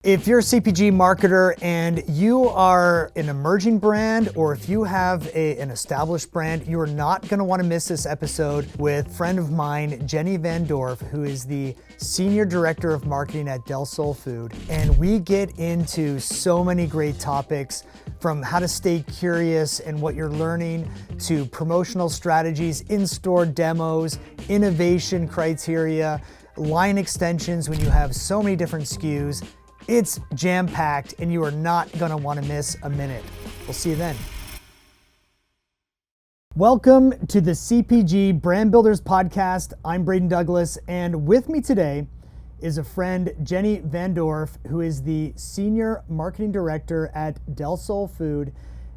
If you're a CPG marketer and you are an emerging brand, or if you have an established brand, you are not going to want to miss this episode with a friend of mine, Jenny Van Dorf, who is the Senior Director of Marketing at Del Sol Food. And we get into so many great topics, from how to stay curious and what you're learning, to promotional strategies, in-store demos, innovation criteria, line extensions when you have so many different SKUs. It's jam-packed and you are not gonna wanna miss a minute. We'll see you then. Welcome to the CPG Brand Builders Podcast. I'm Braden Douglas, and with me today is a friend, Jenny Van Dorf, who is the Senior Marketing Director at Del Sol Food.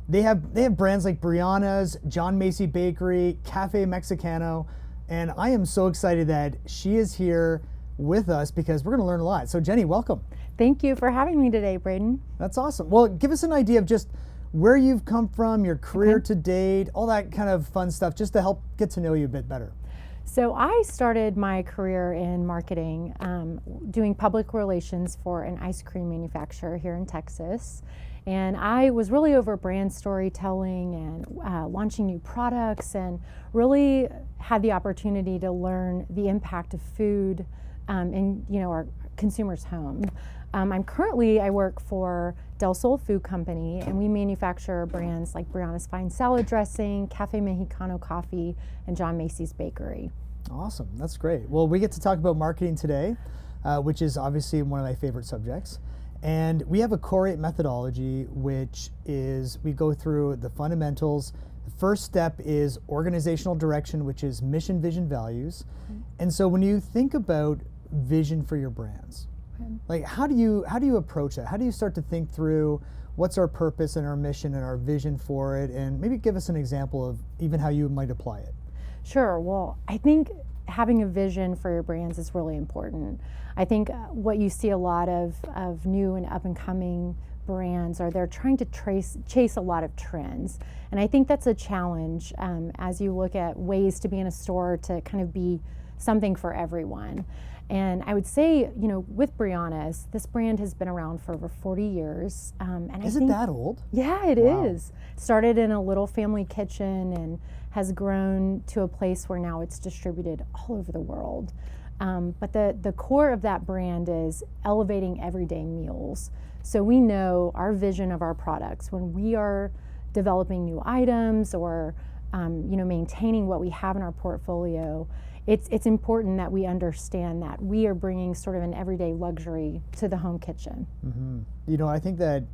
They have brands like BRIANNAS, John Macy Bakery, Café Mexicano, and I am so excited that she is here with us because we're gonna learn a lot. So Jenny, welcome. Thank you for having me today, Braden. That's awesome. Well, give us an idea of just where you've come from, your career to date, all that kind of fun stuff, just to help get to know you a bit better. So I started my career in marketing, doing public relations for an ice cream manufacturer here in Texas. And I was really over brand storytelling and launching new products, and really had the opportunity to learn the impact of food in our consumers' home. I work for Del Sol Food Company, and we manufacture brands like BRIANNAS Fine Salad Dressing, Café Mexicano Coffee, and John Macy's Bakery. Awesome, that's great. Well, we get to talk about marketing today, which is obviously one of my favorite subjects. And we have a Core 8 methodology, which is we go through the fundamentals. The first step is organizational direction, which is mission, vision, values. And so when you think about vision for your brands, like how do you approach that? How do you start to think through what's our purpose and our mission and our vision for it, and maybe give us an example of even how you might apply it? Sure. Well, I think having a vision for your brands is really important. I think what you see a lot of new and up and coming brands are they're trying to chase a lot of trends. And I think that's a challenge as you look at ways to be in a store to kind of be something for everyone. And I would say, with BRIANNAS, this brand has been around for over 40 years. Is it that old? Yeah, it is. Started in a little family kitchen and has grown to a place where now it's distributed all over the world. But the core of that brand is elevating everyday meals. So we know our vision of our products when we are developing new items or maintaining what we have in our portfolio. It's important that we understand that we are bringing sort of an everyday luxury to the home kitchen. Mm-hmm. I think that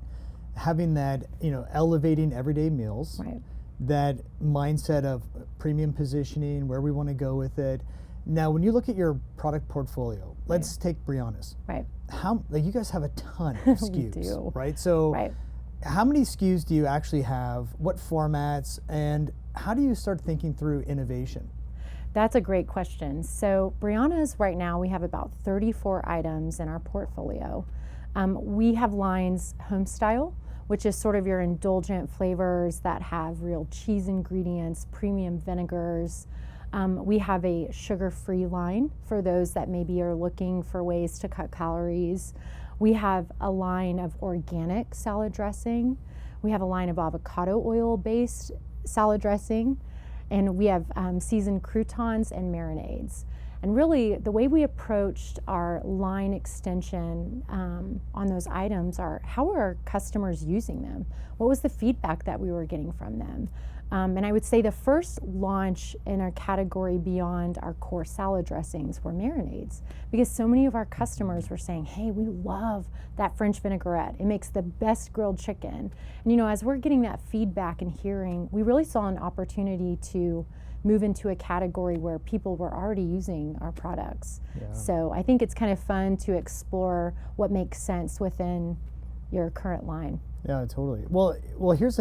having that, elevating everyday meals, right, that mindset of premium positioning, where we want to go with it. Now, when you look at your product portfolio, let's take BRIANNAS. Right. You guys have a ton of SKUs, we do. Right? So, right. How many SKUs do you actually have? What formats? And how do you start thinking through innovation? That's a great question. So BRIANNAS right now, we have about 34 items in our portfolio. We have lines Homestyle, which is sort of your indulgent flavors that have real cheese ingredients, premium vinegars. We have a sugar-free line for those that maybe are looking for ways to cut calories. We have a line of organic salad dressing. We have a line of avocado oil-based salad dressing. And we have seasoned croutons and marinades. And really, the way we approached our line extension on those items are, how are our customers using them? What was the feedback that we were getting from them? And I would say the first launch in our category beyond our core salad dressings were marinades, because so many of our customers were saying, hey, we love that French vinaigrette. It makes the best grilled chicken. And as we're getting that feedback and hearing, we really saw an opportunity to move into a category where people were already using our products. Yeah. So I think it's kind of fun to explore what makes sense within your current line. Yeah, totally. Well, here's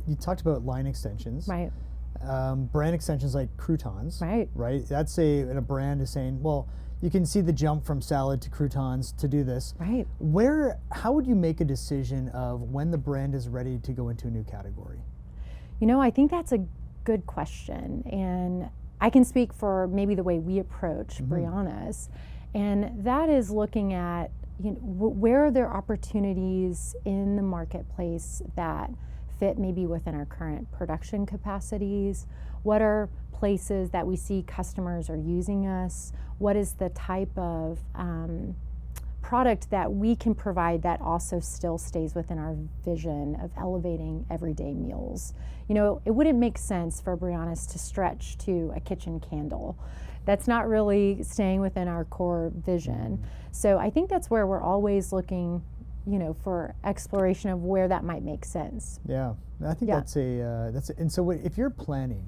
you talked about line extensions. Right. Brand extensions like croutons. Right. Right. That's a brand is saying, well, you can see the jump from salad to croutons to do this. Right. How would you make a decision of when the brand is ready to go into a new category? I think that's a good question. And I can speak for maybe the way we approach BRIANNAS. And that is looking at where are there opportunities in the marketplace that fit maybe within our current production capacities? What are places that we see customers are using us? What is the type of product that we can provide that also still stays within our vision of elevating everyday meals? It wouldn't make sense for BRIANNAS to stretch to a kitchen candle. That's not really staying within our core vision. So I think that's where we're always looking, for exploration of where that might make sense. Yeah, I think and so if you're planning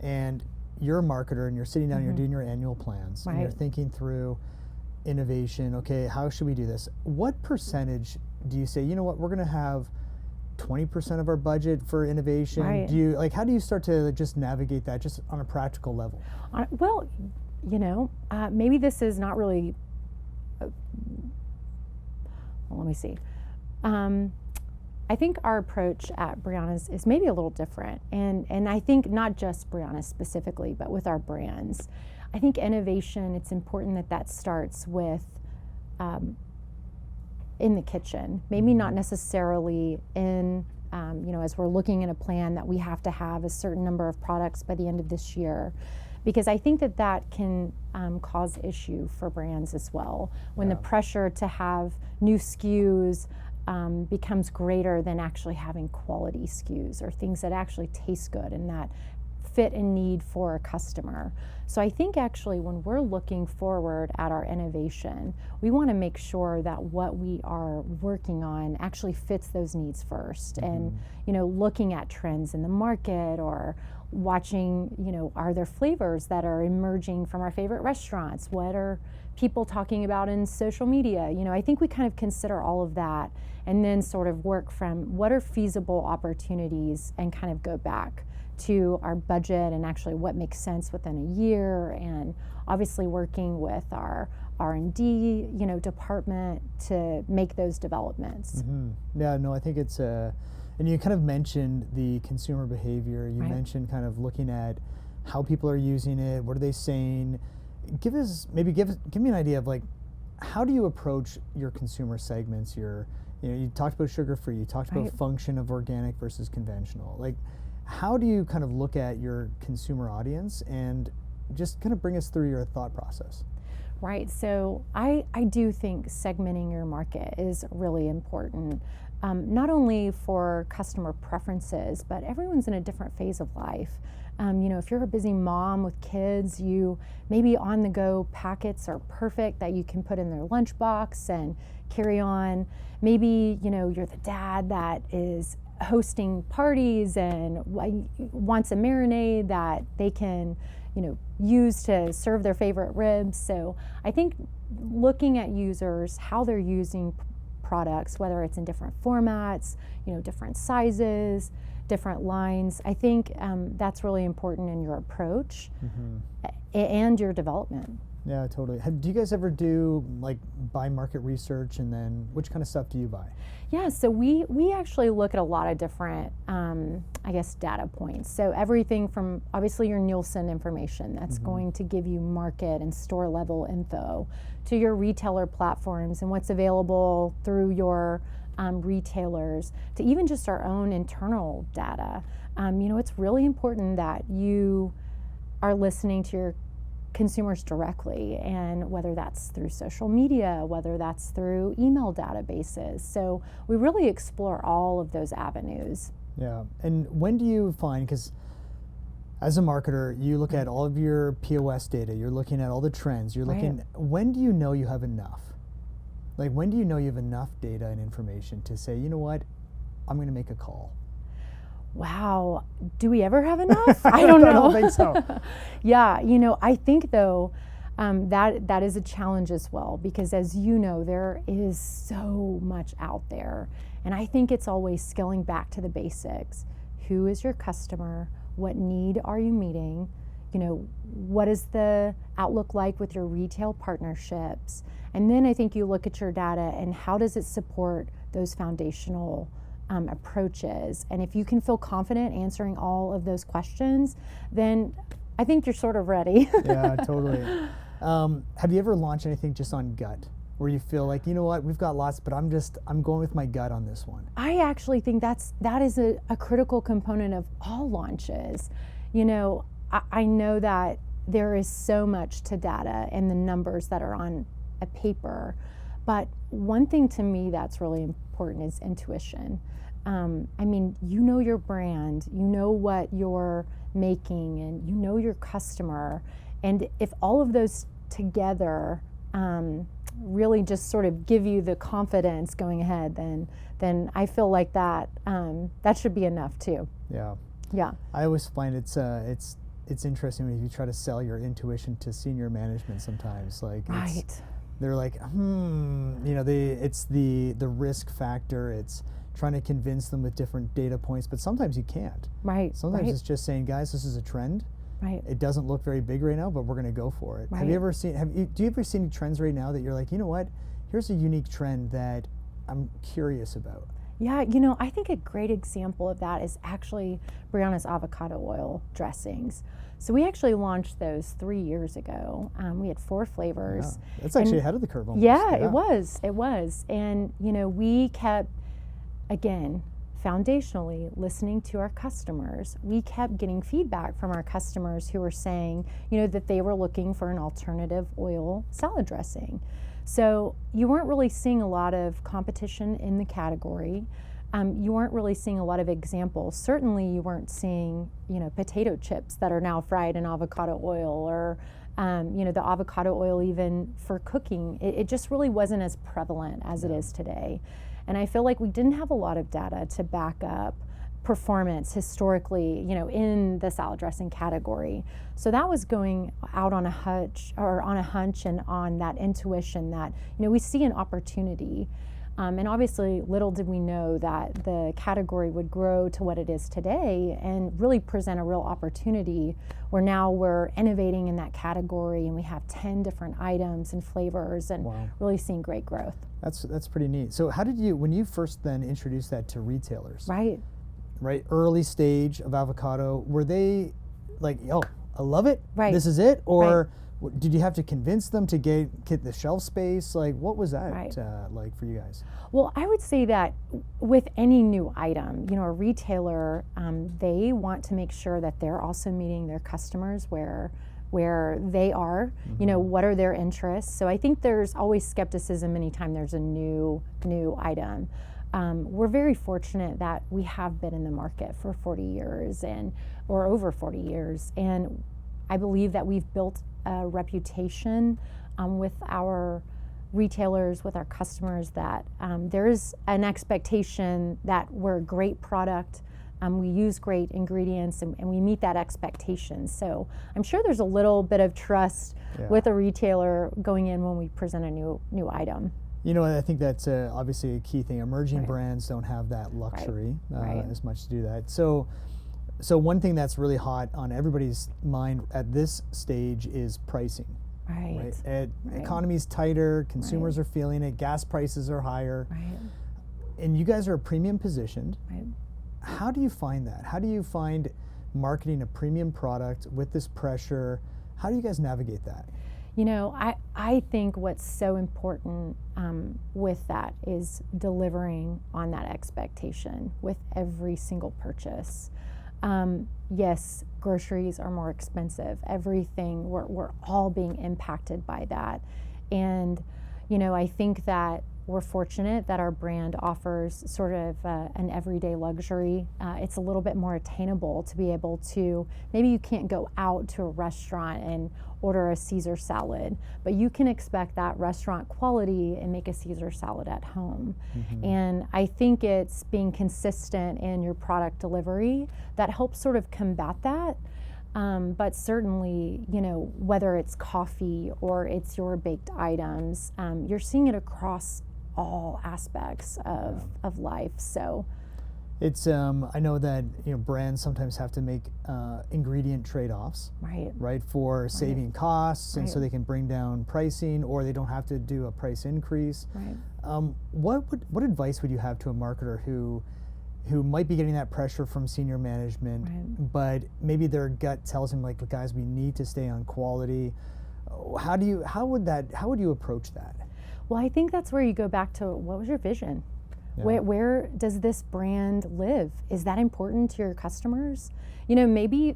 and you're a marketer and you're sitting down and you're doing your annual plans and you're thinking through innovation, okay, how should we do this? What percentage do you say, we're going to have 20% of our budget for innovation? Right. How do you start to just navigate that just on a practical level? Well, maybe this is not really, let me see. I think our approach at BRIANNAS is maybe a little different. And I think not just BRIANNAS specifically, but with our brands. I think innovation, it's important that starts with in the kitchen. Maybe not necessarily in, as we're looking at a plan that we have to have a certain number of products by the end of this year. Because I think that can cause issue for brands as well. When the pressure to have new SKUs becomes greater than actually having quality SKUs or things that actually taste good and that fit a need for a customer. So I think actually when we're looking forward at our innovation, we want to make sure that what we are working on actually fits those needs first. And, looking at trends in the market or watching, are there flavors that are emerging from our favorite restaurants? What are people talking about in social media? I think we kind of consider all of that and then sort of work from what are feasible opportunities and kind of go back to our budget and actually what makes sense within a year, and obviously working with our R&D, department to make those developments. Yeah, no, I think it's and you kind of mentioned the consumer behavior. You mentioned kind of looking at how people are using it. What are they saying? Give me an idea of how do you approach your consumer segments? You talked about sugar-free. You talked about function of organic versus conventional. How do you kind of look at your consumer audience and just kind of bring us through your thought process? Right. So I do think segmenting your market is really important, not only for customer preferences, but everyone's in a different phase of life. If you're a busy mom with kids, maybe on-the-go packets are perfect that you can put in their lunchbox and carry on. Maybe, you're the dad that is hosting parties and wants a marinade that they can, use to serve their favorite ribs. So I think looking at users, how they're using products, whether it's in different formats, different sizes, different lines, I think that's really important in your approach and your development. Yeah, totally. Do you guys ever do buy market research, and then which kind of stuff do you buy? Yeah, so we actually look at a lot of different, data points. So everything from obviously your Nielsen information that's going to give you market and store level info, to your retailer platforms and what's available through your retailers, to even just our own internal data. It's really important that you are listening to your consumers directly, and whether that's through social media, whether that's through email databases. So we really explore all of those avenues. Yeah, and when do you find, because as a marketer, you look at all of your POS data, you're looking at all the trends, you're looking, when do you know you have enough? When do you know you have enough data and information to say, you know what, I'm going to make a call? Wow, do we ever have enough? I don't know. I don't think so. Yeah, I think though that is a challenge as well, because as you know, there is so much out there, and I think it's always scaling back to the basics. Who is your customer? What need are you meeting? What is the outlook like with your retail partnerships? And then I think you look at your data and how does it support those foundational approaches. And if you can feel confident answering all of those questions, then I think you're sort of ready. Yeah, totally. Have you ever launched anything just on gut? where you feel like, you know what, we've got lots, but I'm going with my gut on this one? I actually think that is a critical component of all launches. You know, I know that there is so much to data and the numbers that are on a paper, but one thing to me that's really important is intuition. I mean, you know your brand, you know what you're making, and you know your customer, and if all of those together really just sort of give you the confidence going ahead, then I feel like that should be enough too. Yeah. I always find it's interesting when you try to sell your intuition to senior management sometimes. Like, they're like, you know, it's the risk factor. It's trying to convince them with different data points, but sometimes you can't. Sometimes it's just saying, guys, this is a trend. It doesn't look very big right now, but we're going to go for it. Do you ever see any trends right now that you're like, you know what, here's a unique trend that I'm curious about? Yeah, you know, I think a great example of that is actually BRIANNAS avocado oil dressings. So we actually launched those 3 years ago. We had 4 flavors. Yeah. That's actually ahead of the curve almost. Yeah, it was. And, you know, we kept, again, foundationally listening to our customers. We kept getting feedback from our customers who were saying, you know, that they were looking for an alternative oil salad dressing. So you weren't really seeing a lot of competition in the category. You weren't really seeing a lot of examples. Certainly you weren't seeing, you know, potato chips that are now fried in avocado oil, or you know, the avocado oil even for cooking. It just really wasn't as prevalent as it is today. And I feel like we didn't have a lot of data to back up performance historically, you know, in the salad dressing category. So that was going out on a hunch and on that intuition that, you know, we see an opportunity. And obviously little did we know that the category would grow to what it is today and really present a real opportunity where now we're innovating in that category and we have 10 different items and flavors and really seeing great growth. That's pretty neat. So how did you, when you first then introduced that to retailers? Right, early stage of avocado, were they like, oh, I love it, this is it? Or did you have to convince them to get the shelf space? Like, what was that like for you guys? Well, I would say that with any new item, you know, a retailer, they want to make sure that they're also meeting their customers where they are, you know, what are their interests. So I think there's always skepticism anytime there's a new item. We're very fortunate that we have been in the market for 40 years or over 40 years. And I believe that we've built a reputation with our retailers, with our customers, that there is an expectation that we're a great product, we use great ingredients, and we meet that expectation. So I'm sure there's a little bit of trust with a retailer going in when we present a new item. You know, I think that's obviously a key thing. Emerging brands don't have that luxury as much to do that. So one thing that's really hot on everybody's mind at this stage is pricing. Economy's tighter, consumers are feeling it, gas prices are higher, and you guys are premium positioned. How do you find that? How do you find marketing a premium product with this pressure? How do you guys navigate that? You know, I think what's so important with that is delivering on that expectation with every single purchase. Yes, groceries are more expensive. Everything, we're all being impacted by that. And, you know, I think that we're fortunate that our brand offers sort of an everyday luxury. It's a little bit more attainable to be able to, maybe you can't go out to a restaurant and order a Caesar salad, but you can expect that restaurant quality and make a Caesar salad at home. And I think it's being consistent in your product delivery that helps sort of combat that. But certainly, you know, whether it's coffee or it's your baked items, you're seeing it across all aspects of life. So it's I know that, you know, brands sometimes have to make ingredient trade-offs, right, for saving costs, and so they can bring down pricing, or they don't have to do a price increase. What advice would you have to a marketer who might be getting that pressure from senior management, but maybe their gut tells them, like, guys, we need to stay on quality? How would you approach that? Well, I think that's where you go back to, what was your vision? Yeah. Where does this brand live? Is that important to your customers? You know, maybe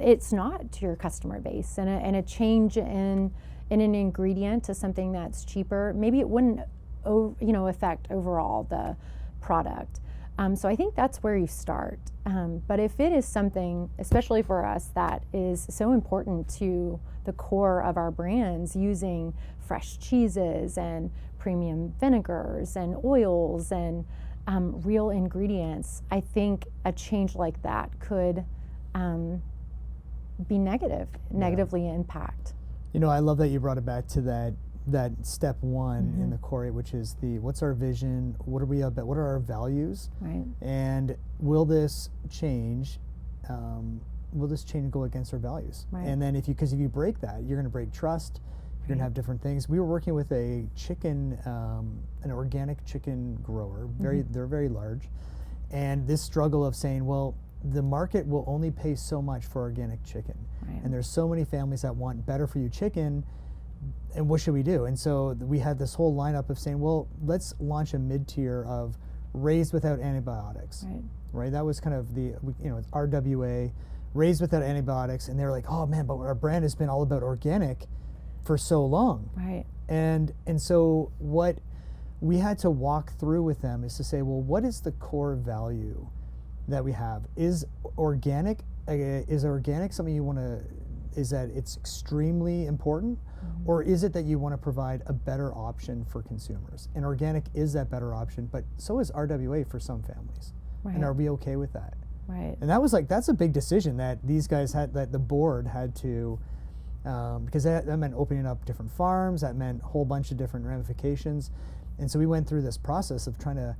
it's not to your customer base, and a change in an ingredient to something that's cheaper, maybe it wouldn't affect overall the product. So I think that's where you start. But if it is something, especially for us, that is so important to the core of our brands, using fresh cheeses and premium vinegars and oils and real ingredients, I think a change like that could be negatively impact. You know, I love that you brought it back to that step one in the core, which is what's our vision, what are we about, what are our values, right? And will this change go against our values? Right. And then because if you break that, you're going to break trust, you're going to have different things. We were working with a chicken, an organic chicken grower, they're very large, and this struggle of saying, well, the market will only pay so much for organic chicken, right. and there's so many families that want better for you chicken, and what should we do? And so we had this whole lineup of saying, well, let's launch a mid-tier of raised without antibiotics. Right? That was kind of it's RWA, raised without antibiotics, and they were like, oh man, but our brand has been all about organic for so long. Right. And so what we had to walk through with them is to say, well, what is the core value that we have? Is organic something you want to, is that it's extremely important, or is it that you want to provide a better option for consumers? And organic is that better option, but so is RWA for some families. Right. And are we okay with that? Right. And that was that's a big decision that these guys had, that the board had to, because that meant opening up different farms, that meant a whole bunch of different ramifications. And so we went through this process of trying to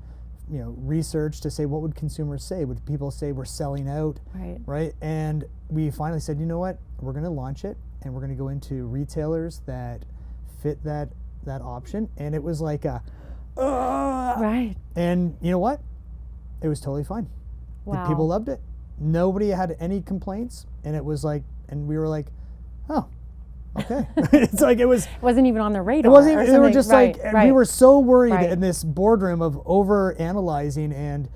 research to say, what would consumers say? Would people say we're selling out? Right? And we finally said, you know what? We're going to launch it, and we're going to go into retailers that fit that option. And it was like right. And you know what? It was totally fine. Wow. The people loved it. Nobody had any complaints, and it was and we were like, oh, okay. It's like it wasn't even on the radar. It wasn't. They were just right. We were so worried in Right. this boardroom of over analyzing and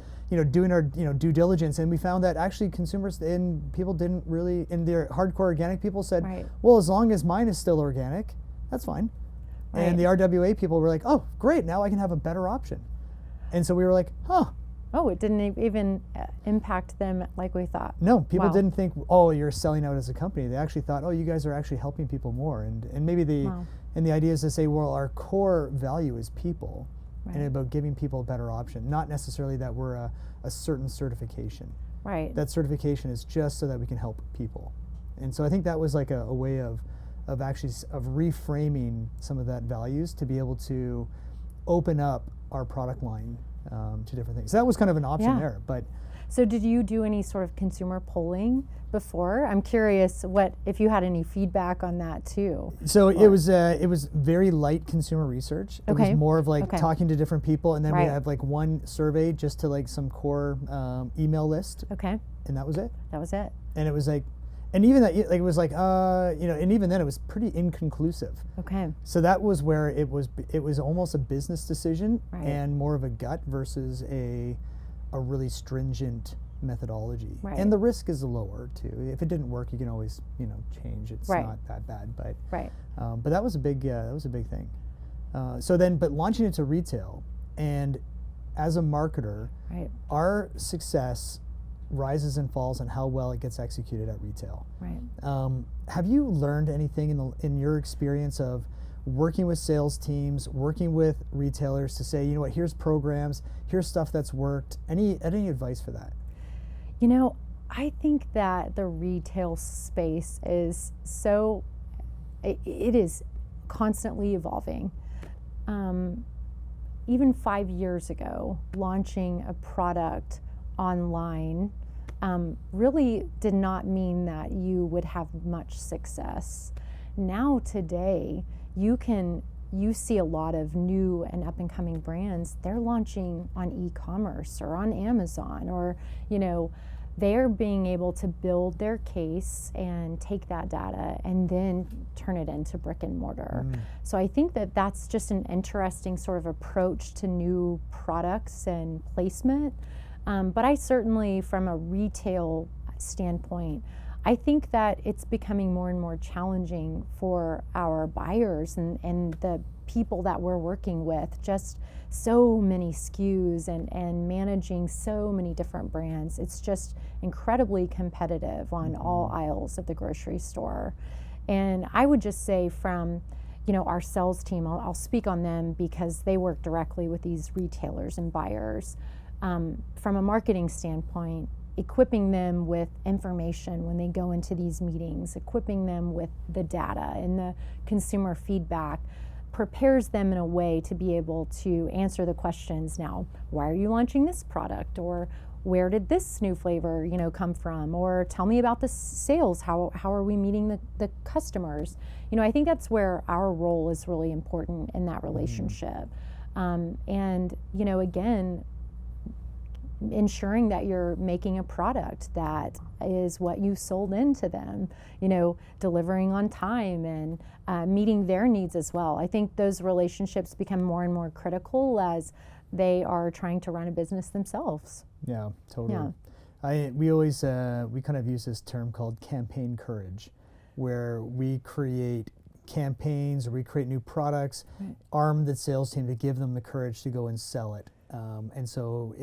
doing our due diligence, and we found that actually consumers and people didn't really, and their hardcore organic people said, Right. well, as long as mine is still organic, that's fine. Right. And the RWA people were like, oh, great, now I can have a better option. And so we were like, huh. Oh, it didn't even impact them like we thought. No, people Wow. didn't think, oh, you're selling out as a company. They actually thought, oh, you guys are actually helping people more. And maybe Wow. and the idea is to say, well, our core value is people, Right. and about giving people a better option, not necessarily that we're a certain certification. Right. That certification is just so that we can help people. And so I think that was like a way of reframing some of that values to be able to open up our product line to different things. So that was kind of an option there. But so did you do any sort of consumer polling before? I'm curious if you had any feedback on that too. So it was very light consumer research. It was more of talking to different people, and then we have one survey just to some core email list. Okay. And that was it. That was it. And it was and even that it was and even then it was pretty inconclusive. Okay. So that was where it was almost a business decision, Right. and more of a gut versus a really stringent methodology. Right. And the risk is lower too. If it didn't work, you can always change. It's Right. not that bad, but Right. but that was a big thing. But launching it to retail, and as a marketer, Right. our success rises and falls on how well it gets executed at retail. Right. Have you learned anything in your experience of working with sales teams, working with retailers to say, you know what, here's programs, here's stuff that's worked? Any advice for that? I think that the retail space is it is constantly evolving. Even 5 years ago, launching a product online really did not mean that you would have much success. Now today, you see a lot of new and up and coming brands. They're launching on e-commerce or on Amazon, or they're being able to build their case and take that data and then turn it into brick and mortar. So I think that that's just an interesting sort of approach to new products and placement. But I certainly, from a retail standpoint, I think that it's becoming more and more challenging for our buyers and the people that we're working with. Just so many SKUs and managing so many different brands. It's just incredibly competitive on all aisles of the grocery store. And I would just say from, our sales team, I'll speak on them because they work directly with these retailers and buyers. From a marketing standpoint, equipping them with information when they go into these meetings, equipping them with the data and the consumer feedback prepares them in a way to be able to answer the questions. Now, why are you launching this product? Or where did this new flavor, come from? Or tell me about the sales. How are we meeting the customers? I think that's where our role is really important in that relationship. And, again, ensuring that you're making a product that is what you sold into them, delivering on time and meeting their needs as well. I think those relationships become more and more critical as they are trying to run a business themselves. Yeah, totally. Yeah. We always, we kind of use this term called campaign courage, where we create campaigns or we create new products, arm the sales team to give them the courage to go and sell it. And so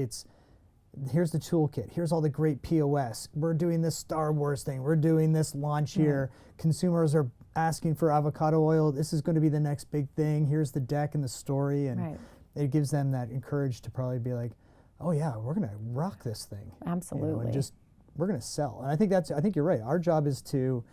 here's the toolkit. Here's all the great POS. We're doing this Star Wars thing. We're doing this launch here. Consumers are asking for avocado oil. This is going to be the next big thing. Here's the deck and the story. And it gives them that encourage to probably be like, oh yeah, we're going to rock this thing. Absolutely. And just, we're going to sell. And I think you're right. Our job is to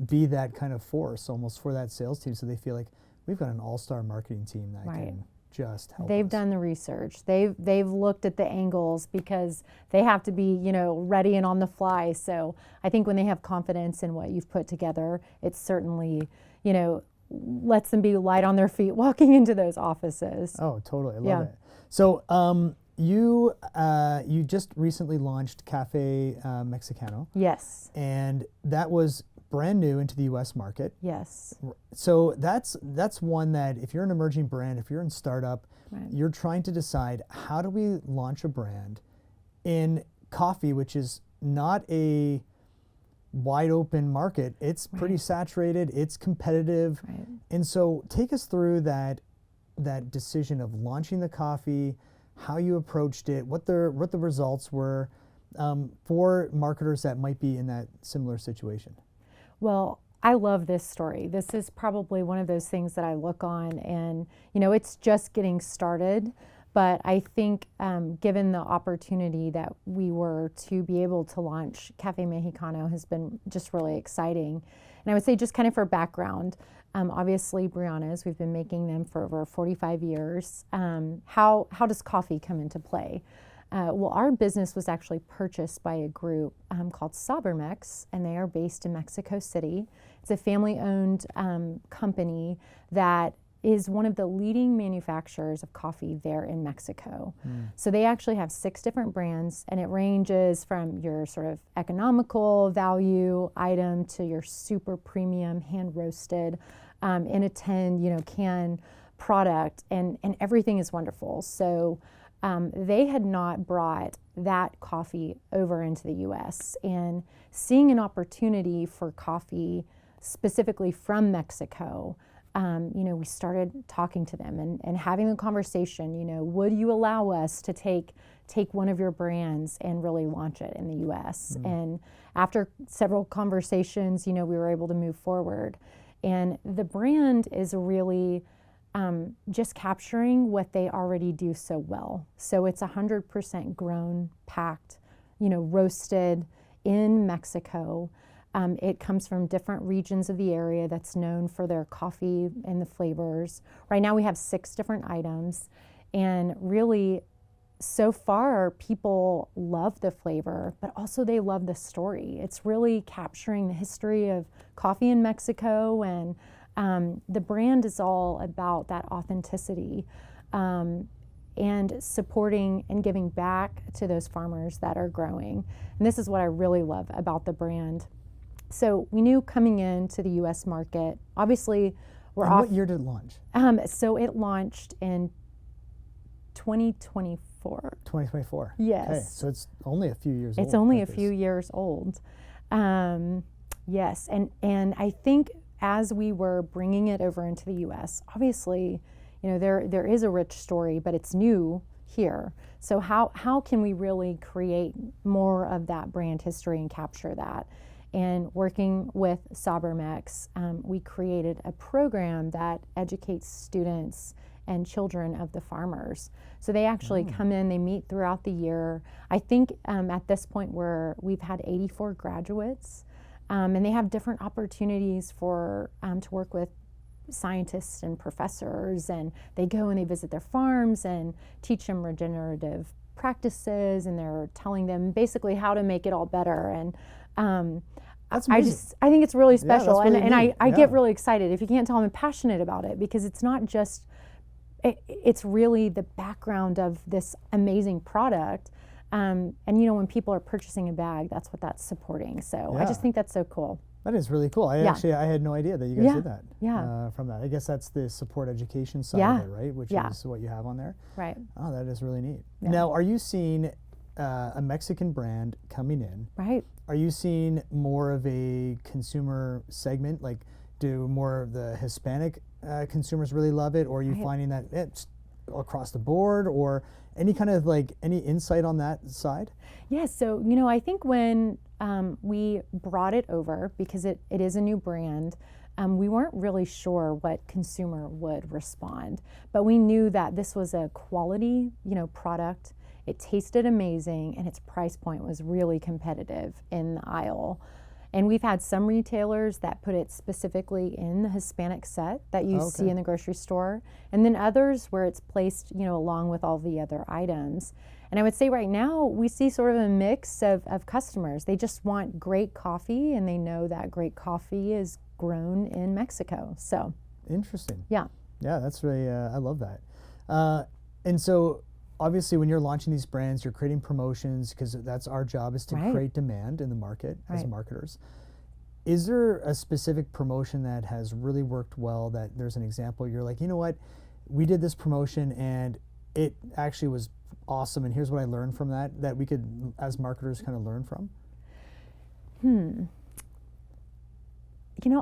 be that kind of force almost for that sales team so they feel like we've got an all-star marketing team that can just help They've us. done the research. They've looked at the angles because they have to be, ready and on the fly. So I think when they have confidence in what you've put together, it certainly, lets them be light on their feet walking into those offices. Oh, totally. I love it. So you just recently launched Café Mexicano. Yes. And that was brand new into the U.S. market. Yes. So that's one that if you're an emerging brand, if you're in startup, you're trying to decide how do we launch a brand in coffee, which is not a wide open market. It's pretty saturated. It's competitive. And so take us through that decision of launching the coffee, how you approached it, what the results were for marketers that might be in that similar situation. Well, I love this story. This is probably one of those things that I look on and, it's just getting started. But I think given the opportunity that we were to be able to launch Café Mexicano has been just really exciting. And I would say just kind of for background, obviously BRIANNAS, we've been making them for over 45 years. How does coffee come into play? Well, our business was actually purchased by a group called Sabermex, and they are based in Mexico City. It's a family-owned company that is one of the leading manufacturers of coffee there in Mexico. So they actually have 6 different brands, and it ranges from your sort of economical value item to your super premium hand-roasted in a tin, can product, and everything is wonderful. So they had not brought that coffee over into the U.S. and seeing an opportunity for coffee specifically from Mexico, we started talking to them and having a conversation, would you allow us to take one of your brands and really launch it in the U.S.? And after several conversations, we were able to move forward. And the brand is really just capturing what they already do so well. So it's 100% grown, packed, roasted in Mexico. It comes from different regions of the area that's known for their coffee and the flavors. Right now we have 6 different items, and really so far people love the flavor, but also they love the story. It's really capturing the history of coffee in Mexico, and the brand is all about that authenticity. and supporting and giving back to those farmers that are growing. And this is what I really love about the brand. So we knew coming into the U.S. market, obviously we're and off. What year did it launch? So it launched in 2024. 2024. Yes. Okay, so it's only a few years old. It's only a few years old. Yes, and I think as we were bringing it over into the U.S., obviously, there is a rich story, but it's new here. So how can we really create more of that brand history and capture that? And working with Sabermex, we created a program that educates students and children of the farmers. So they actually come in, they meet throughout the year. I think at this point we've had 84 graduates, and they have different opportunities for to work with scientists and professors, and they go and they visit their farms and teach them regenerative practices, and they're telling them basically how to make it all better. And That's amazing. I think it's really special, really and I neat. get really excited. If you can't tell, I'm passionate about it because it's not just, it's really the background of this amazing product. And when people are purchasing a bag, that's what that's supporting. So I just think that's so cool. That is really cool. I had no idea that you guys did that. Yeah. From that, I guess that's the support education side of it, right? Which is what you have on there. Right. Oh, that is really neat. Yeah. Now, are you seeing a Mexican brand coming in? Right. Are you seeing more of a consumer segment? Like, do more of the Hispanic consumers really love it, or are you finding that it's across the board, or any kind of any insight on that side? Yeah, so I think when we brought it over, because it is a new brand, we weren't really sure what consumer would respond, but we knew that this was a quality product. It tasted amazing, and its price point was really competitive in the aisle. And we've had some retailers that put it specifically in the Hispanic set that you see in the grocery store, and then others where it's placed, along with all the other items. And I would say right now we see sort of a mix of customers. They just want great coffee, and they know that great coffee is grown in Mexico. So interesting. Yeah, that's really I love that. And so obviously, when you're launching these brands, you're creating promotions, because that's our job, is to create demand in the market as marketers. Is there a specific promotion that has really worked well, that there's an example you're like, you know what, we did this promotion and it actually was awesome, and here's what I learned from that we could, as marketers, kind of learn from?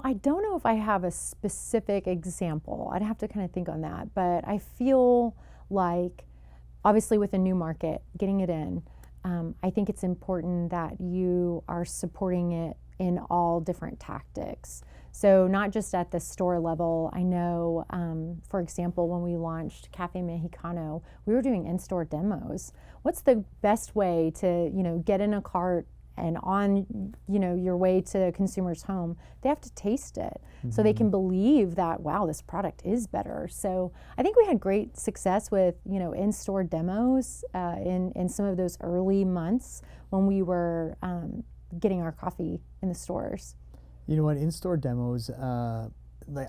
I don't know if I have a specific example. I'd have to kind of think on that, but I feel like, obviously, with a new market, getting it in, I think it's important that you are supporting it in all different tactics. So not just at the store level. I know, for example, when we launched Café Mexicano, we were doing in-store demos. What's the best way to, get in a cart and on, your way to a consumer's home? They have to taste it so they can believe that, wow, this product is better. So I think we had great success with, in-store demos in some of those early months when we were getting our coffee in the stores. You know what, in-store demos, I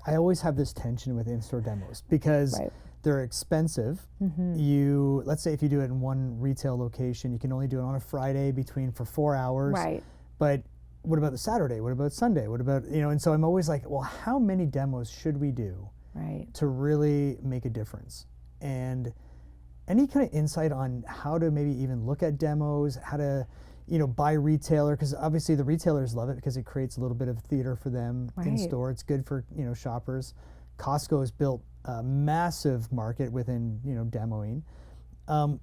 always have this tension with in-store demos, because they're expensive. Let's say if you do it in one retail location, you can only do it on a Friday for 4 hours. Right. But what about the Saturday? What about Sunday? What about, and so I'm always like, well, how many demos should we do to really make a difference? And any kind of insight on how to maybe even look at demos, how to, by retailer, because obviously the retailers love it because it creates a little bit of theater for them in store. It's good for, shoppers. Costco has built a massive market within, demoing.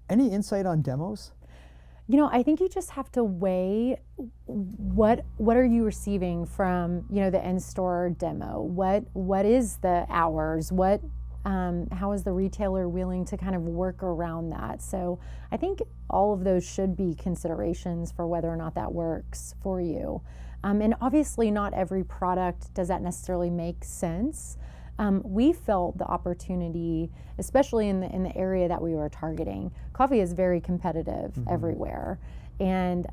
Any insight on demos? I think you just have to weigh what are you receiving from, the in-store demo? What is the hours? How is the retailer willing to kind of work around that? So I think all of those should be considerations for whether or not that works for you. And obviously not every product does that necessarily make sense. We felt the opportunity, especially in the area that we were targeting. Coffee is very competitive everywhere. And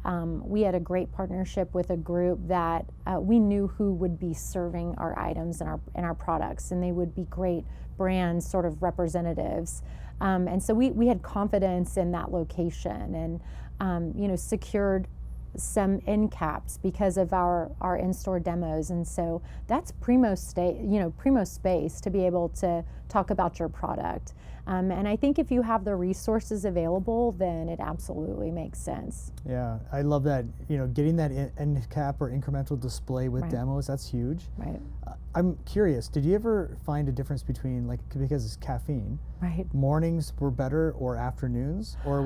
we had a great partnership with a group that we knew who would be serving our items and our products, and they would be great brand sort of representatives. And so we had confidence in that location and, secured some end caps because of our in-store demos. And so that's primo space to be able to talk about your product. And I think if you have the resources available, then it absolutely makes sense. Yeah, I love that. Getting that end cap or incremental display with demos, that's huge. Right. I'm curious, did you ever find a difference between, because it's caffeine, mornings were better or afternoons, or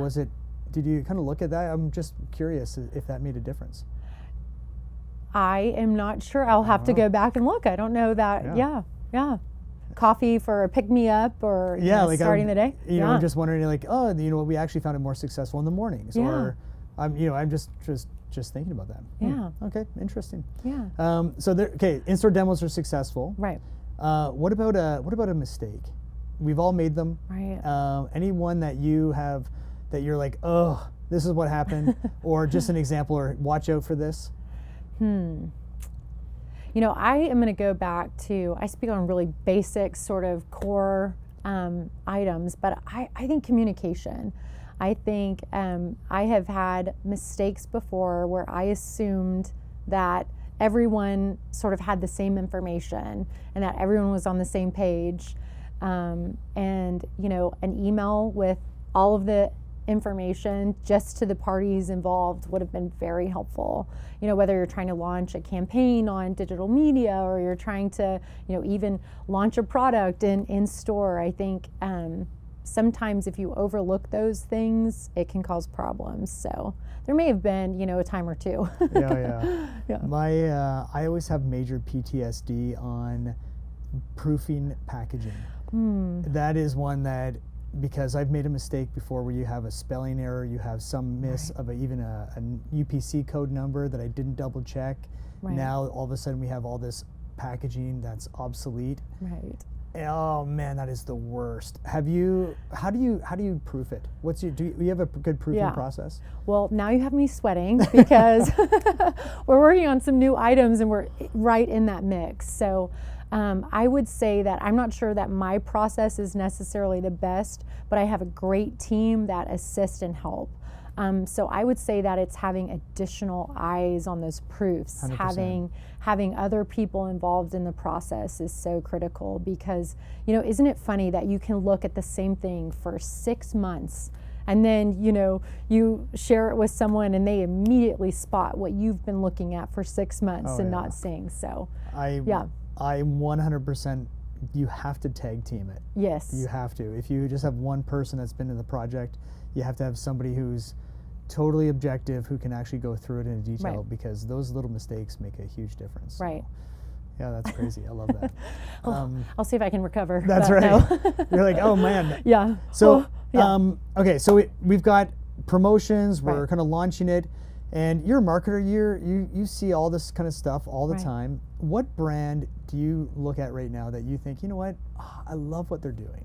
did you kind of look at that? I'm just curious if that made a difference. I am not sure. I'll have to go back and look. I don't know that. Yeah. Coffee for a pick-me-up or starting the day. I'm just wondering, we actually found it more successful in the mornings. Yeah. Or, I'm just thinking about that. Yeah. Okay, interesting. Yeah. In-store demos are successful. Right. What about a mistake? We've all made them. Right. Anyone that you have that you're like, oh, this is what happened, or just an example, or watch out for this? I am going to go back to, I speak on really basic sort of core items, but I think communication. I think I have had mistakes before where I assumed that everyone sort of had the same information and that everyone was on the same page. And, an email with all of the information just to the parties involved would have been very helpful. Whether you're trying to launch a campaign on digital media or you're trying to, even launch a product in store, I think sometimes if you overlook those things, it can cause problems. So there may have been, a time or two. Yeah. I always have major PTSD on proofing packaging. That is one that, because I've made a mistake before where you have a spelling error, you have some miss of even a UPC code number that I didn't double check. Now all of a sudden we have all this packaging that's obsolete. Right. Oh man, that is the worst. How do you proof it? Do you have a good proofing process? Well, now you have me sweating because we're working on some new items and we're right in that mix. So I would say that I'm not sure that my process is necessarily the best, but I have a great team that assist and help. So I would say that it's having additional eyes on those proofs, 100%. having other people involved in the process is so critical because, isn't it funny that you can look at the same thing for 6 months and then, you share it with someone and they immediately spot what you've been looking at for 6 months not seeing. So, I 100%, you have to tag team it. Yes. You have to. If you just have one person that's been in the project, you have to have somebody who's totally objective who can actually go through it in detail because those little mistakes make a huge difference. Right. So, yeah, that's crazy. I love that. I'll see if I can recover. That's right. No. You're like, oh man. Yeah. So, okay, so we've got promotions, we're kind of launching it. And you're a marketer, you see all this kind of stuff all the time. What brand do you look at right now that you think, you know what, I love what they're doing?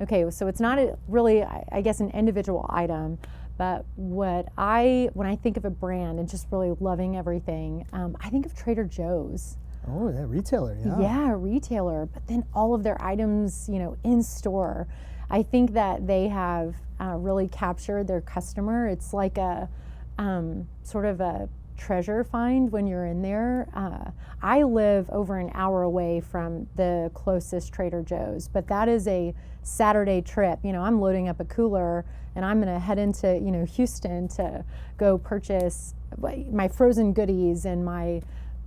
Okay, so it's not really, I guess, an individual item, but when I think of a brand and just really loving everything, I think of Trader Joe's. Oh, that retailer, yeah. Yeah, retailer, but then all of their items, in store. I think that they have really captured their customer. It's like a sort of a treasure find when you're in there. I live over an hour away from the closest Trader Joe's, but that is a Saturday trip. I'm loading up a cooler and I'm going to head into, Houston to go purchase my frozen goodies and my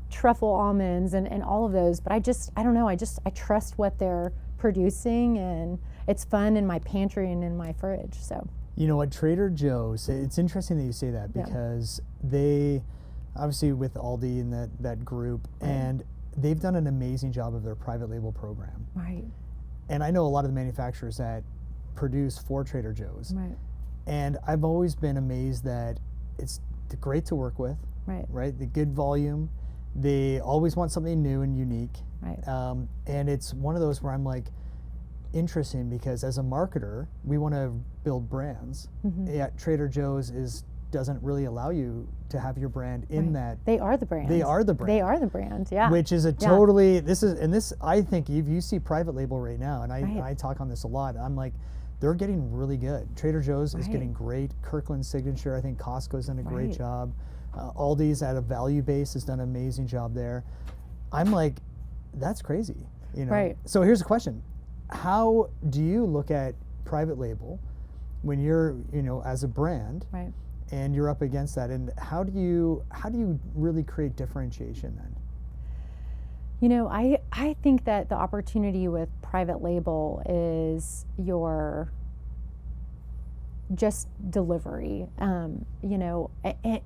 truffle almonds and all of those. But I don't know, I trust what they're producing and it's fun in my pantry and in my fridge. So you know what, Trader Joe's, it's interesting that you say that because they obviously with Aldi and that group and they've done an amazing job of their private label program. Right. And I know a lot of the manufacturers that produce for Trader Joe's. Right. And I've always been amazed that it's great to work with. Right. The good volume. They always want something new and unique. Right. And it's one of those where I'm like, interesting, because as a marketer, we want to build brands. Yeah, Trader Joe's is doesn't really allow you to have your brand in that. They are the brand. They are the brand. They are the brand, yeah. Which is a totally, this, I think if you see private label right now, and I talk on this a lot, I'm like, they're getting really good. Trader Joe's is getting great. Kirkland's Signature, I think Costco's done a great job. Aldi's at a value base has done an amazing job there. I'm like, that's crazy, you know? Right. So here's a question. How do you look at private label when you're, you know, as a brand, and you're up against that, and how do you really create differentiation then? You know, I think that the opportunity with private label is your just delivery. You know,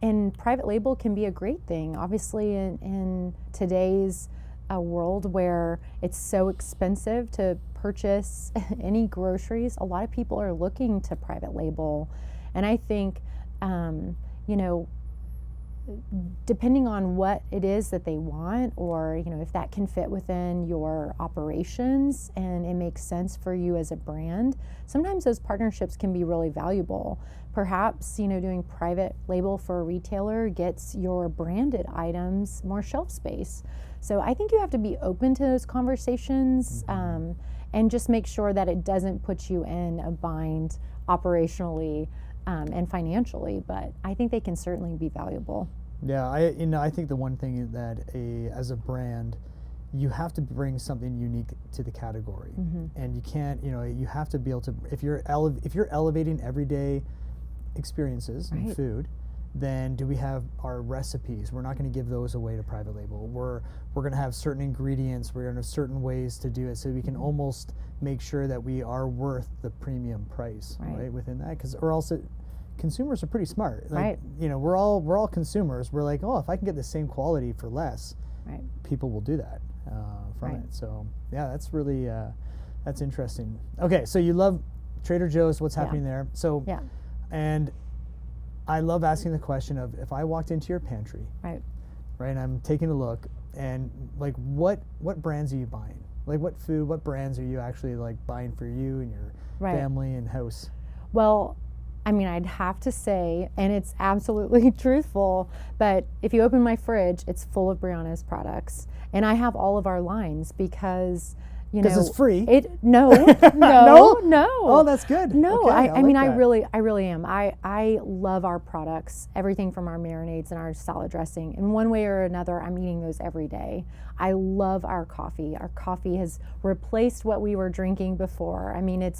and private label can be a great thing. Obviously, in today's world where it's so expensive to purchase any groceries, a lot of people are looking to private label. And I think, you know, depending on what it is that they want, or, you know, if that can fit within your operations and it makes sense for you as a brand, sometimes those partnerships can be really valuable. Perhaps, you know, doing private label for a retailer gets your branded items more shelf space. So I think you have to be open to those conversations, and just make sure that it doesn't put you in a bind operationally and financially, but I think they can certainly be valuable. Yeah, I think the one thing that as a brand, you have to bring something unique to the category, and you can't, you know, you have to be able to, if you're elevating everyday experiences in food, then do we have our recipes? We're not going to give those away to private label. We're going to have certain ingredients. We're going to have certain ways to do it, so we can almost make sure that we are worth the premium price, right, within that. Because, or else consumers are pretty smart. Like, you know, we're all consumers. We're like, oh, if I can get the same quality for less, people will do that from it. So yeah, that's really that's interesting. Okay, so you love Trader Joe's. What's happening there? So and I love asking the question of, if I walked into your pantry, right, and I'm taking a look, and like, what brands are you buying? Like, what brands are you actually like buying for you and your family and house? Well, I mean, I'd have to say, and it's absolutely truthful, but if you open my fridge, it's full of BRIANNAS products, and I have all of our lines because, you know, because it's free. No. Oh, that's good. No, okay, I mean, I really am. I love our products, everything from our marinades and our salad dressing. In one way or another, I'm eating those every day. I love our coffee. Our coffee has replaced what we were drinking before. I mean, it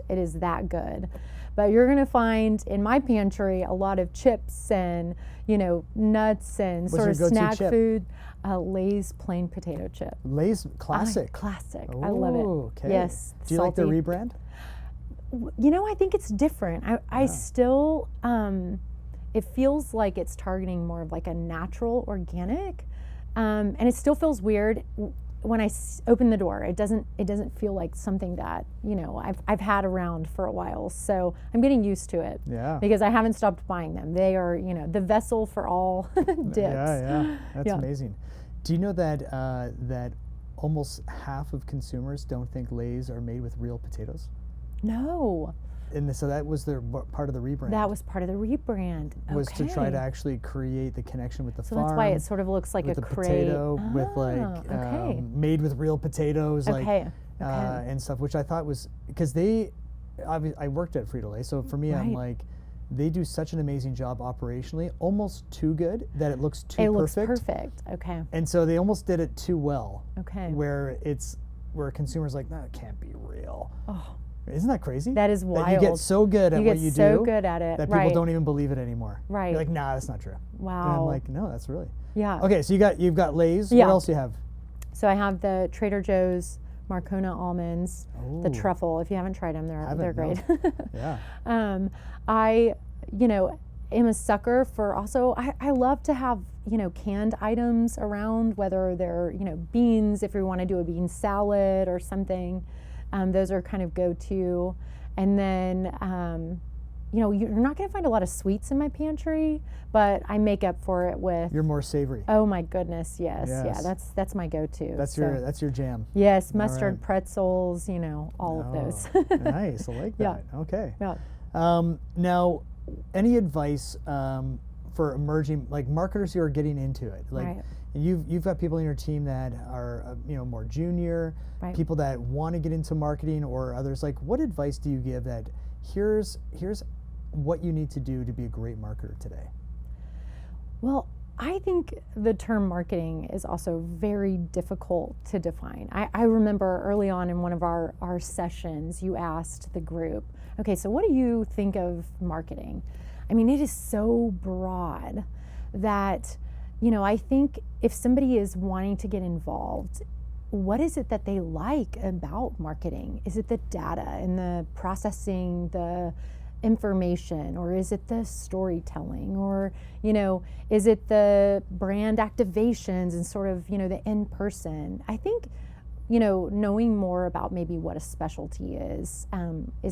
is that good. But you're going to find in my pantry a lot of chips and, you know, nuts and sort of snack food. Lay's plain potato chip. Lay's classic. Classic. Ooh, I love it. Okay. Yes. Do you like the rebrand? You know, I think it's different. I still, it feels like it's targeting more of like a natural, organic, and it still feels weird when I open the door. It doesn't feel like something that, you know, I've had around for a while. So I'm getting used to it. Yeah. Because I haven't stopped buying them. They are, you know, the vessel for all dips. Yeah. That's amazing. Do you know that that almost half of consumers don't think Lay's are made with real potatoes? No. And so that was part of the rebrand. That was part of the rebrand. Was to try to actually create the connection with the farm. So that's why it sort of looks like with a the crate. Potato, with like made with real potatoes, and stuff, which I thought was, because I worked at Frito-Lay, so for me, I'm like, they do such an amazing job operationally, almost too good that it looks too perfect. It looks perfect. Okay. And so they almost did it too well. Okay. Where consumers like, no, it can't be real. Oh. Isn't that crazy? That is wild. That you get so good at what you do. So good at it. That people don't even believe it anymore. Right. You're like, nah, that's not true. Wow. And I'm like, no, that's really. Yeah. Okay, so you've got Lay's. What else do you have? So I have the Trader Joe's Marcona almonds, the truffle. If you haven't tried them, they're great. Yeah. I, you know, am a sucker for also, I love to have, you know, canned items around, whether they're, you know, beans, if we want to do a bean salad or something. Those are kind of go-to. And then, you know, you're not going to find a lot of sweets in my pantry, but I make up for it with. You're more savory. Oh my goodness, yes. Yeah, that's my go-to. That's your jam. Yes, mustard pretzels, you know, all of those. Nice, I like that. Okay. Yeah. Now, any advice for emerging like marketers who are getting into it? Like Right. you've got people in your team that are more junior, Right. people that want to get into marketing, or others. Like, what advice do you give that here's what you need to do to be a great marketer today? Well, I think the term marketing is also very difficult to define. I remember early on in one of our sessions, you asked the group, okay, so what do you think of marketing? I mean, it is so broad that, I think if somebody is wanting to get involved, what is it that they like about marketing? Is it the data and the processing, the information, or is it the storytelling, or is it the brand activations and sort of the in-person? I think knowing more about maybe what a specialty is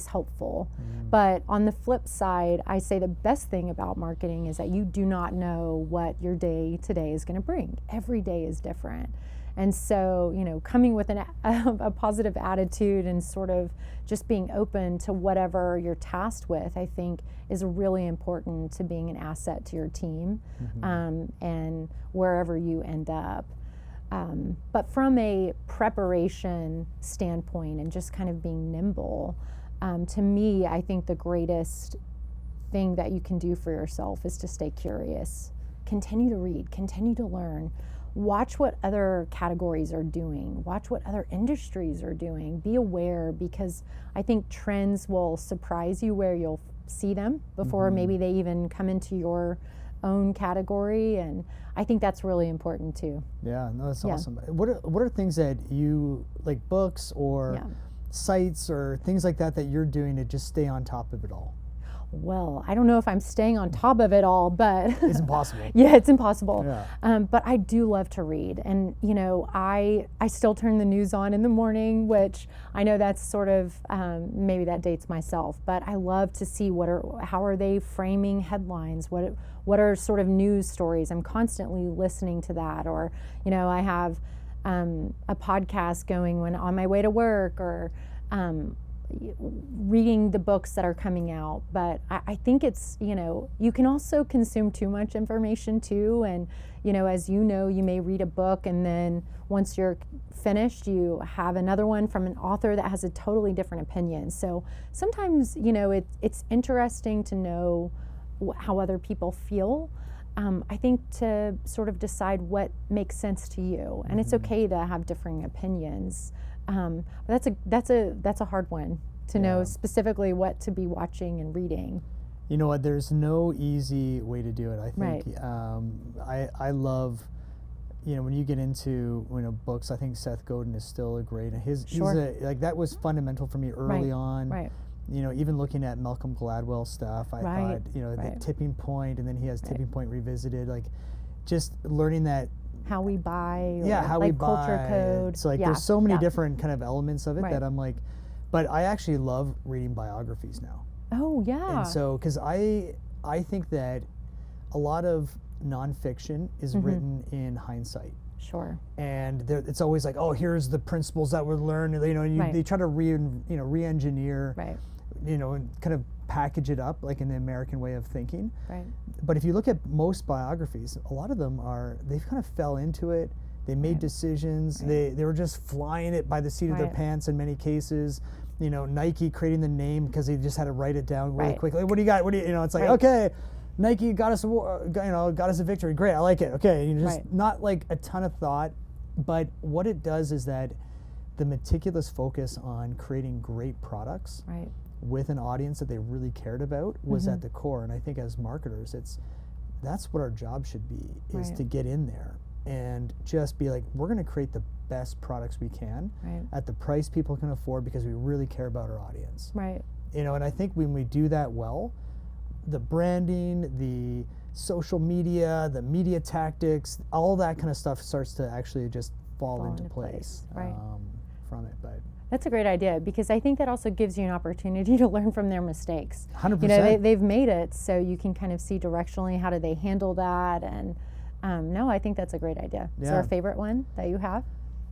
helpful. But on the flip side, I say the best thing about marketing is that you do not know what your day today is going to bring. Every day is different. And so, coming with a positive attitude and sort of just being open to whatever you're tasked with, I think is really important to being an asset to your team, and wherever you end up. But from a preparation standpoint and just kind of being nimble, to me, I think the greatest thing that you can do for yourself is to stay curious, continue to read, continue to learn. Watch what other categories are doing. Watch what other industries are doing. Be aware, because I think trends will surprise you where you'll see them before maybe they even come into your own category. And I think that's really important too. Yeah, no, that's awesome. What are things that you, like books or sites or things like that you're doing to just stay on top of it all? Well, I don't know if I'm staying on top of it all, but it's impossible. Yeah, it's impossible. Yeah. But I do love to read, and I still turn the news on in the morning, which I know that's sort of maybe that dates myself, but I love to see how are they framing headlines, what are sort of news stories. I'm constantly listening to that, or I have a podcast going when on my way to work, or reading the books that are coming out. But I think it's, you can also consume too much information too. And, as you may read a book, and then once you're finished, you have another one from an author that has a totally different opinion. So sometimes, it's interesting to know how other people feel. I think to sort of decide what makes sense to you. And it's okay to have differing opinions. But that's a hard one to know specifically what to be watching and reading. You know what? There's no easy way to do it. I think I love, when you get into books. I think Seth Godin is still a great. That was fundamental for me early on. Right. Even looking at Malcolm Gladwell stuff, I thought the Tipping Point, and then he has Tipping Point Revisited. Like, just learning that. How we buy, how we buy, culture code. So there's so many different kind of elements of it that I'm like, but I actually love reading biographies now. Oh yeah. And so, because I think that a lot of nonfiction is written in hindsight. Sure. And it's always like, oh, here's the principles that were learned. They try to re-engineer, and kind of package it up like in the American way of thinking. Right. But if you look at most biographies, a lot of them they've kind of fell into it. They made decisions. They were just flying it by the seat of their pants in many cases. Nike creating the name because they just had to write it down really quickly. What do you got? It's like, okay, Nike got us a victory. Great, I like it. Okay, just not like a ton of thought, but what it does is that the meticulous focus on creating great products with an audience that they really cared about was at the core. And I think as marketers, that's what our job should be, is to get in there and just be like, we're going to create the best products we can at the price people can afford, because we really care about our audience. Right. And I think when we do that well, the branding, the social media, the media tactics, all that kind of stuff starts to actually just fall into place. From it. But that's a great idea, because I think that also gives you an opportunity to learn from their mistakes. 100%. They've made it, so you can kind of see directionally how do they handle that. And no, I think that's a great idea. Is there a favorite one that you have?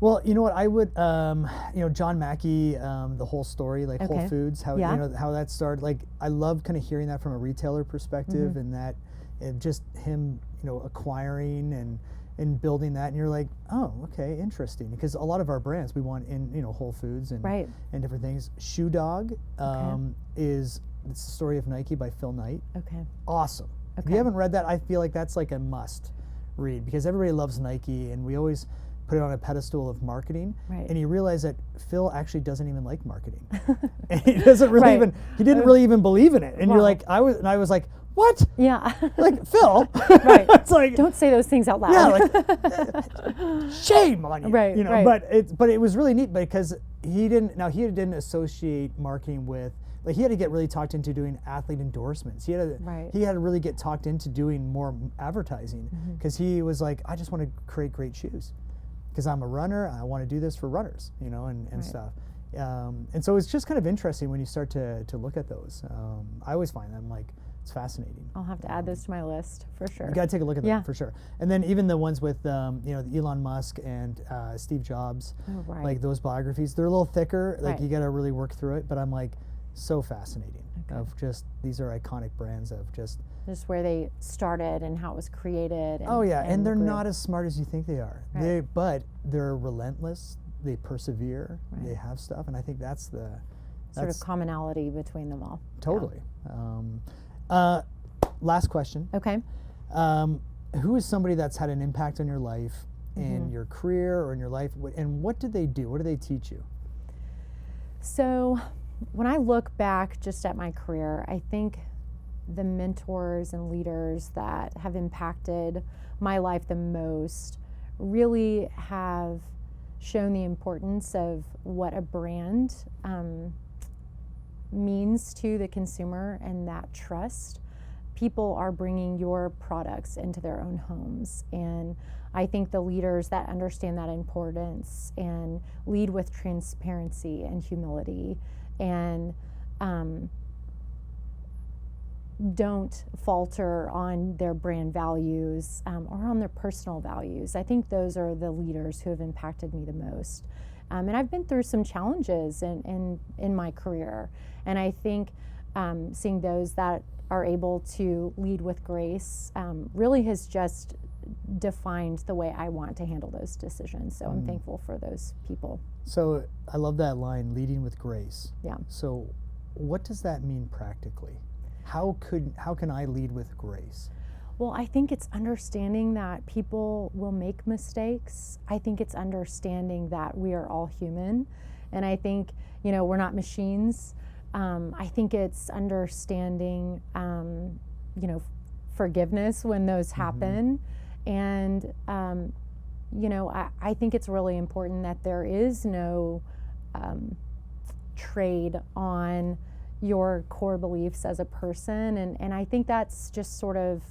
Well, you know what, I would, John Mackey, the whole story, like Whole Foods, how how that started. Like, I love kind of hearing that from a retailer perspective, and that just him, acquiring and building that, and you're like, oh, okay, interesting. Because a lot of our brands we want in Whole Foods and different things. Shoe Dog it's the story of Nike by Phil Knight. Okay. Awesome. Okay. If you haven't read that, I feel like that's like a must read, because everybody loves Nike, and we always put it on a pedestal of marketing, and you realize that Phil actually doesn't even like marketing, and he doesn't really he didn't really even believe in it. And you're like, I was like, what? Yeah, like Phil, right? It's like, don't say those things out loud. Yeah, like shame on you, right? But it was really neat because he didn't associate marketing with. Like, he had to get really talked into doing athlete endorsements. He had to really get talked into doing more advertising, because he was like, I just want to create great shoes because I'm a runner. I want to do this for runners, and stuff. And so it's just kind of interesting when you start to look at those. I always find them like, it's fascinating. I'll have to add those to my list for sure. You got to take a look at them for sure. And then even the ones with Elon Musk and Steve Jobs, like those biographies, they're a little thicker. Like you got to really work through it. But I'm like, so fascinating. Of just, these are iconic brands of just where they started and how it was created. And they're not as smart as you think they are. But they're relentless. They persevere. They have stuff, and I think that's sort of commonality between them all. Totally. Last question. Okay. Who is somebody that's had an impact on your life, in your career or in your life, and what did they do? What do they teach you? So, when I look back just at my career, I think the mentors and leaders that have impacted my life the most really have shown the importance of what a brand means to the consumer, and that trust. People are bringing your products into their own homes, and I think the leaders that understand that importance and lead with transparency and humility and don't falter on their brand values or on their personal values. I think those are the leaders who have impacted me the most. And I've been through some challenges in my career, and I think seeing those that are able to lead with grace really has just defined the way I want to handle those decisions. So I'm thankful for those people. So I love that line, leading with grace. Yeah. So what does that mean practically? How can I lead with grace? Well, I think it's understanding that people will make mistakes. I think it's understanding that we are all human. And I think, we're not machines. I think it's understanding, forgiveness when those happen. And, I think it's really important that there is no trade on your core beliefs as a person, and I think that's just sort of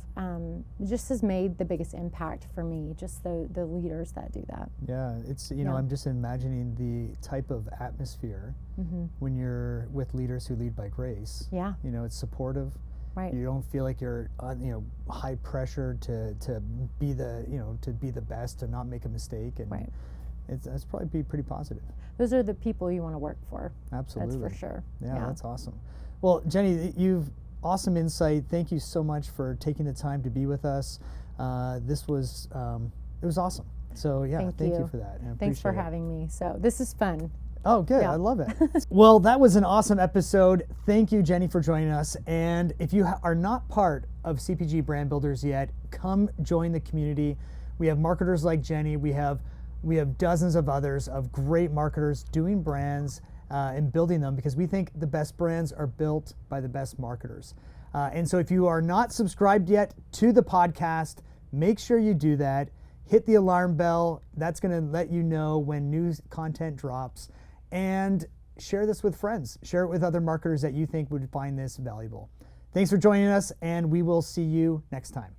just has made the biggest impact for me, just the leaders that do that. Yeah, it's I'm just imagining the type of atmosphere when you're with leaders who lead by grace. Yeah. It's supportive. Right. You don't feel like you're high pressure to be the best, to not make a mistake, and it's probably be pretty positive. Those are the people you want to work for. Absolutely. That's for sure. Yeah, that's awesome. Well, Jenny, you've awesome insight. Thank you so much for taking the time to be with us. This was it was awesome. So thank you for that. Thanks for having me. So this is fun. Oh, good. I love it. Well, that was an awesome episode. Thank you, Jenny, for joining us. And if you are not part of CPG Brand Builders yet, come join the community. We have marketers like Jenny. We have dozens of others of great marketers doing brands and building them, because we think the best brands are built by the best marketers. And so if you are not subscribed yet to the podcast, make sure you do that. Hit the alarm bell. That's going to let you know when new content drops. And share this with friends. Share it with other marketers that you think would find this valuable. Thanks for joining us, and we will see you next time.